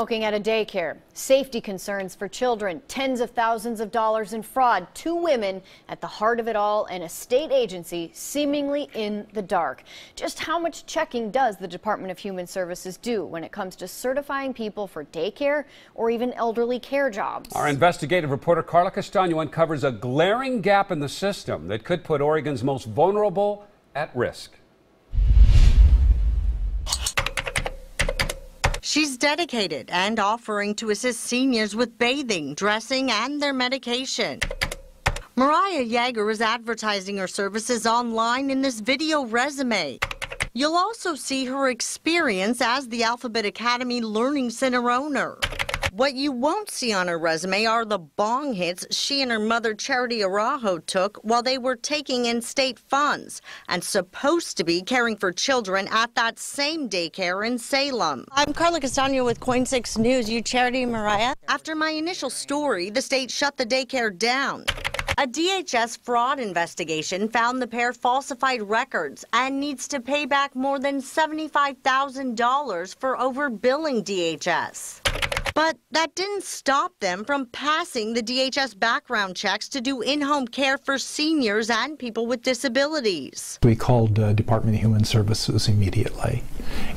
Looking at a daycare, safety concerns for children, tens of thousands of dollars in fraud, two women at the heart of it all, and a state agency seemingly in the dark. Just how much checking does the Department of Human Services do when it comes to certifying people for daycare or even elderly care jobs? Our investigative reporter Carla Castano uncovers a glaring gap in the system that could put Oregon's most vulnerable at risk. She's dedicated and offering to assist seniors with bathing, dressing, and their medication. Mariah Yeager is advertising her services online in this video resume. You'll also see her experience as the Alphabet Academy Learning Center owner. What you won't see on her resume are the bong hits she and her mother, Charity Araujo, took while they were taking in state funds and supposed to be caring for children at that same daycare in Salem. I'm Carla Castano with Coin 6 News. You Charity, Mariah? After my initial story, the state shut the daycare down. A DHS fraud investigation found the pair falsified records and needs to pay back more than $75,000 for overbilling DHS. But that didn't stop them from passing the DHS background checks to do in-home care for seniors and people with disabilities. We called Department of Human Services immediately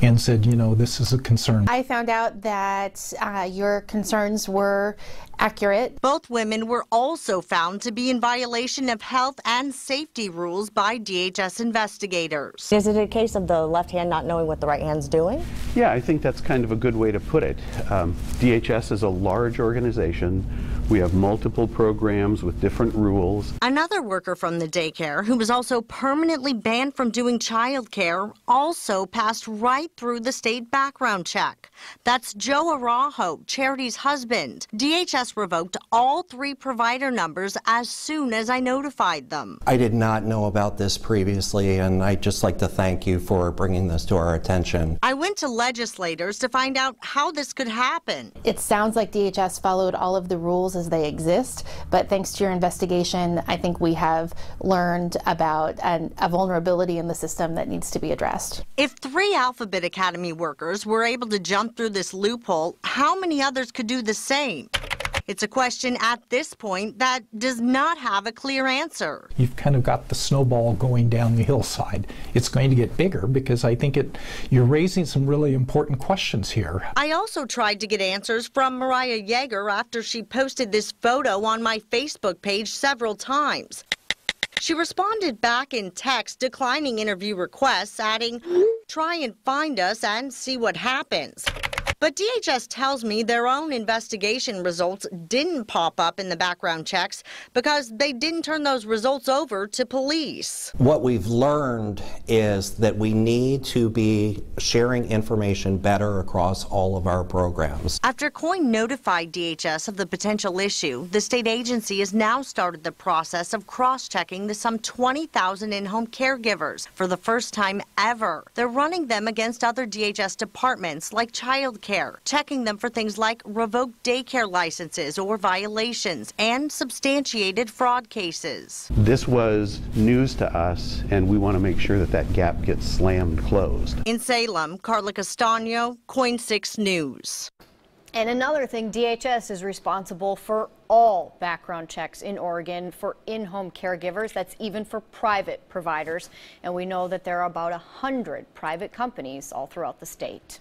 and said, you know, this is a concern. I found out that your concerns were accurate. Both women were also found to be in violation of health and safety rules by DHS investigators. Is it a case of the left hand not knowing what the right hand's doing? Yeah, I think that's kind of a good way to put it. DHS is a large organization. We have multiple programs with different rules. Another worker from the daycare, who was also permanently banned from doing child care, also passed right through the state background check. That's Joe Araujo, Charity's husband. DHS revoked all three provider numbers as soon as I notified them. I did not know about this previously, and I'd just like to thank you for bringing this to our attention. I went to legislators to find out how this could happen. It sounds like DHS followed all of the rules as they exist, but thanks to your investigation, I think we have learned about a vulnerability in the system that needs to be addressed. If 3 Alphabet Academy workers were able to jump through this loophole, how many others could do the same? It's a question at this point that does not have a clear answer. You've kind of got the snowball going down the hillside. It's going to get bigger because I think you're raising some really important questions here. I also tried to get answers from Mariah Yeager after she posted this photo on my Facebook page several times. She responded back in text declining interview requests, adding, "Try and find us and see what happens." But DHS tells me their own investigation results didn't pop up in the background checks because they didn't turn those results over to police. What we've learned is that we need to be sharing information better across all of our programs. After COIN notified DHS of the potential issue, the state agency has now started the process of cross-checking the some 20,000 in-home caregivers for the first time ever. They're running them against other DHS departments like child care, checking them for things like revoked daycare licenses or violations and substantiated fraud cases. This was news to us, and we want to make sure that that gap gets slammed closed. In Salem, Carla Castano, Coin 6 News. And another thing, DHS is responsible for all background checks in Oregon for in-home caregivers. That's even for private providers. And we know that there are about 100 private companies all throughout the state.